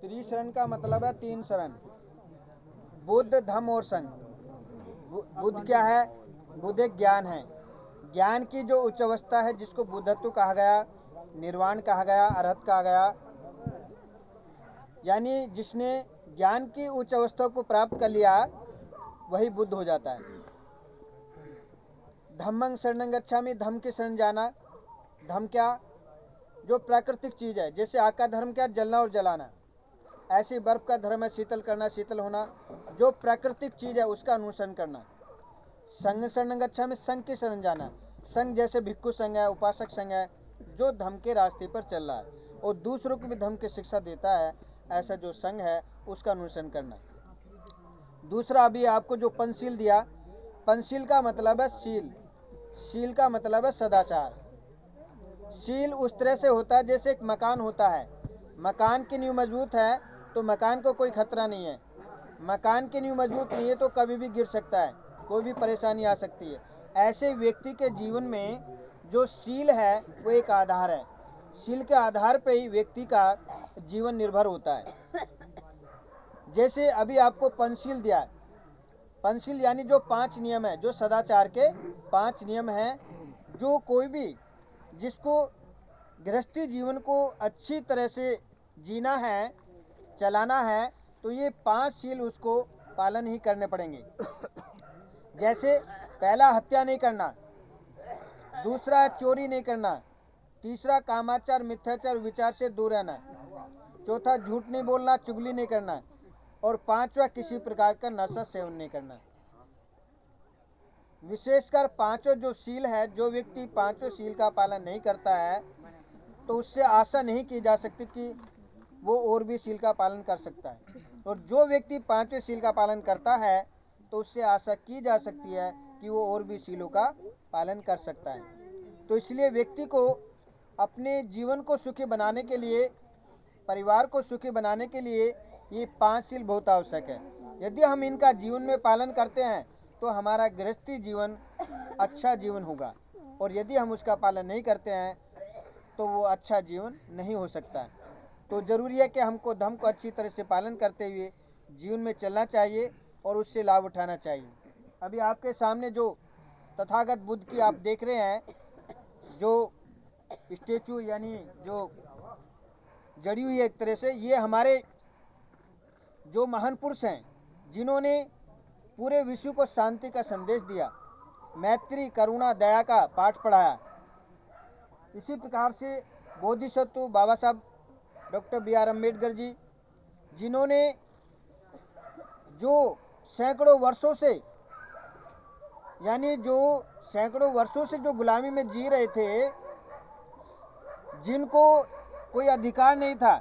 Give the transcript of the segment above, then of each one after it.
त्रिशरण का मतलब है 3 शरण, बुद्ध धम्म और संघ। बुद्ध क्या है? बुद्ध एक ज्ञान है। ज्ञान की जो उच्च अवस्था है जिसको बुद्धत्व कहा गया, निर्वाण कहा गया, अरहत कहा गया, यानी जिसने ज्ञान की उच्च अवस्था को प्राप्त कर लिया वही बुद्ध हो जाता है। धम्मं शरणं गच्छामि, धम्म की शरण जाना। धम्म क्या? जो प्राकृतिक चीज़ है। जैसे आग का धर्म क्या? जलना और जलाना। ऐसे बर्फ का धर्म है शीतल करना, शीतल होना। जो प्राकृतिक चीज़ है उसका अनुसरण करना। संघ शरणं गच्छामि, संघ की शरण जाना। संघ जैसे भिक्षु संघ है, उपासक संघ है, जो धर्म के रास्ते पर चल रहा है और दूसरों को भी धर्म की शिक्षा देता है, ऐसा जो संघ है उसका अनुसरण करना। दूसरा अभी आपको जो पंचशील दिया, पंचशील का मतलब है शील। शील का मतलब है सदाचार। शील उस तरह से होता है जैसे एक मकान होता है। मकान की नींव मजबूत है तो मकान को कोई खतरा नहीं है। मकान की नींव मजबूत नहीं है तो कभी भी गिर सकता है, कोई भी परेशानी आ सकती है। ऐसे व्यक्ति के जीवन में जो शील है वो एक आधार है। शील के आधार पर ही व्यक्ति का जीवन निर्भर होता है। जैसे अभी आपको पंचशील दिया है। पंचशील यानी जो 5 नियम है, जो सदाचार के 5 नियम हैं, जो कोई भी जिसको गृहस्थी जीवन को अच्छी तरह से जीना है, चलाना है, तो ये 5 शील उसको पालन ही करने पड़ेंगे। जैसे पहला हत्या नहीं करना, दूसरा चोरी नहीं करना, तीसरा कामाचार मिथ्याचार विचार से दूर रहना, चौथा झूठ नहीं बोलना, चुगली नहीं करना, और पांचवा किसी प्रकार का नशा सेवन नहीं करना। विशेषकर पांचों जो शील है, जो व्यक्ति पांचों शील का पालन नहीं करता है तो उससे आशा नहीं की जा सकती कि वो और भी शील का पालन कर सकता है। और जो व्यक्ति पांचों शील का पालन करता है तो उससे आशा की जा सकती है कि वो और भी शीलों का पालन कर सकता है। तो इसलिए व्यक्ति को अपने जीवन को सुखी बनाने के लिए, परिवार को सुखी बनाने के लिए ये 5 शील बहुत आवश्यक है। यदि हम इनका जीवन में पालन करते हैं तो हमारा गृहस्थी जीवन अच्छा जीवन होगा, और यदि हम उसका पालन नहीं करते हैं तो वो अच्छा जीवन नहीं हो सकता है। तो ज़रूरी है कि हमको धर्म को अच्छी तरह से पालन करते हुए जीवन में चलना चाहिए और उससे लाभ उठाना चाहिए। अभी आपके सामने जो तथागत बुद्ध की आप देख रहे हैं, जो स्टेचू यानी जो जड़ी हुई है एक तरह से, ये हमारे जो महान पुरुष हैं जिन्होंने पूरे विश्व को शांति का संदेश दिया, मैत्री करुणा दया का पाठ पढ़ाया। इसी प्रकार से बोधिसत्व बाबा साहब doctor B are Ambedkar ji, जिन्होंने जो सैकड़ों वर्षों से, यानी जो सैकड़ों वर्षों से जो गुलामी में जी रहे थे, जिनको कोई अधिकार नहीं था,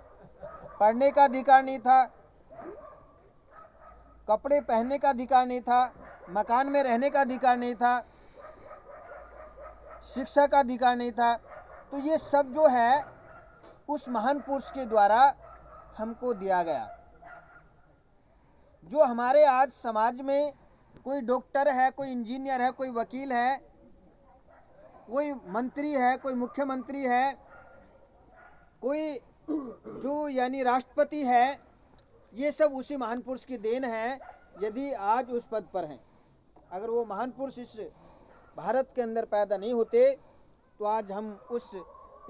पढ़ने का अधिकार नहीं था, कपड़े पहनने का अधिकार नहीं था, मकान में रहने का अधिकार नहीं था, शिक्षा का अधिकार नहीं था, तो ये सब जो है उस महान पुरुष के द्वारा हमको दिया गया। जो हमारे आज समाज में कोई डॉक्टर है, कोई इंजीनियर है, कोई वकील है, कोई मंत्री है, कोई मुख्यमंत्री है, कोई जो यानी राष्ट्रपति है, ये सब उसी महान पुरुष की देन है। यदि आज उस पद पर हैं, अगर वो महान पुरुष इस भारत के अंदर पैदा नहीं होते तो आज हम उस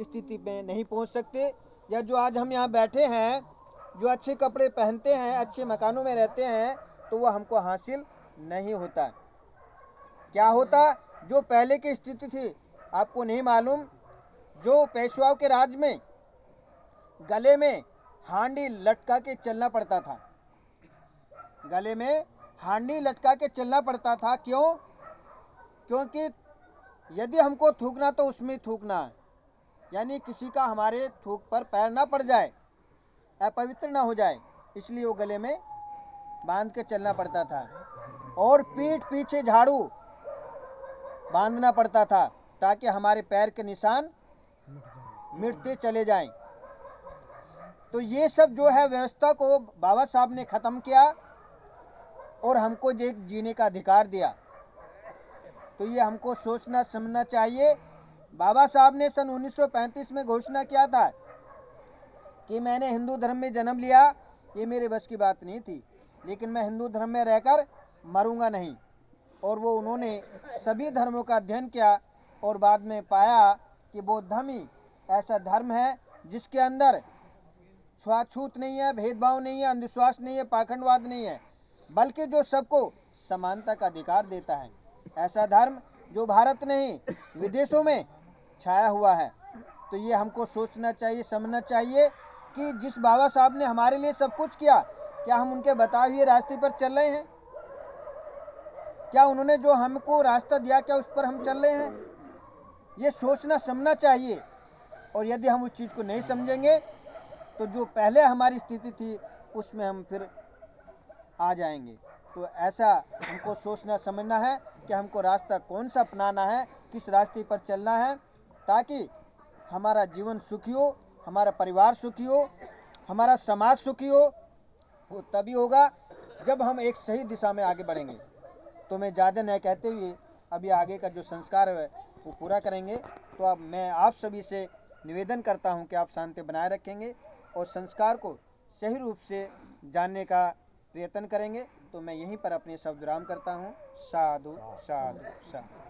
स्थिति में नहीं पहुंच सकते। या जो आज हम यहाँ बैठे हैं, जो अच्छे कपड़े पहनते हैं, अच्छे मकानों में रहते हैं, तो वह हमको हासिल नहीं होता। क्या होता? जो पहले की स्थिति थी आपको नहीं मालूम। जो पेशवाओं के राज में गले में हांडी लटका के चलना पड़ता था, गले में हांडी लटका के चलना पड़ता था। क्यों? क्योंकि यदि हमको थूकना तो उसमें थूकना है, यानी किसी का हमारे थूक पर पैर ना पड़ जाए, अपवित्र ना हो जाए, इसलिए वो गले में बांध के चलना पड़ता था। और पीठ पीछे झाड़ू बांधना पड़ता था ताकि हमारे पैर के निशान मिटते चले जाएं। तो ये सब जो है व्यवस्था को बाबा साहब ने ख़त्म किया और हमको जो जीने का अधिकार दिया। तो ये हमको सोचना समझना चाहिए। बाबा साहब ने सन 1935 में घोषणा किया था कि मैंने हिंदू धर्म में जन्म लिया, ये मेरे बस की बात नहीं थी, लेकिन मैं हिंदू धर्म में रहकर मरूंगा नहीं। और वो उन्होंने सभी धर्मों का अध्ययन किया और बाद में पाया कि बौद्ध धर्म ही ऐसा धर्म है जिसके अंदर छुआछूत नहीं है, भेदभाव नहीं है, अंधविश्वास नहीं है, पाखंडवाद नहीं है, बल्कि जो सबको समानता का अधिकार देता है। ऐसा धर्म जो भारत नहीं विदेशों में छाया हुआ है। तो ये हमको सोचना चाहिए, समझना चाहिए कि जिस बाबा साहब ने हमारे लिए सब कुछ किया, क्या हम उनके बताए हुए रास्ते पर चल रहे हैं? क्या उन्होंने जो हमको रास्ता दिया, क्या उस पर हम चल रहे हैं? ये सोचना समझना चाहिए। और यदि हम उस चीज़ को नहीं समझेंगे तो जो पहले हमारी स्थिति थी उसमें हम फिर आ जाएंगे। तो ऐसा हमको सोचना समझना है कि हमको रास्ता कौन सा अपनाना है, किस रास्ते पर चलना है, ताकि हमारा जीवन सुखी हो, हमारा परिवार सुखी हो, हमारा समाज सुखी हो। वो तभी होगा जब हम एक सही दिशा में आगे बढ़ेंगे। तो मैं ज़्यादा न कहते हुए अभी आगे का जो संस्कार है वो पूरा करेंगे। तो अब मैं आप सभी से निवेदन करता हूं कि आप शांति बनाए रखेंगे और संस्कार को सही रूप से जानने का प्रयत्न करेंगे। तो मैं यहीं पर अपने शब्द विराम करता हूं। साधु साधु साधु।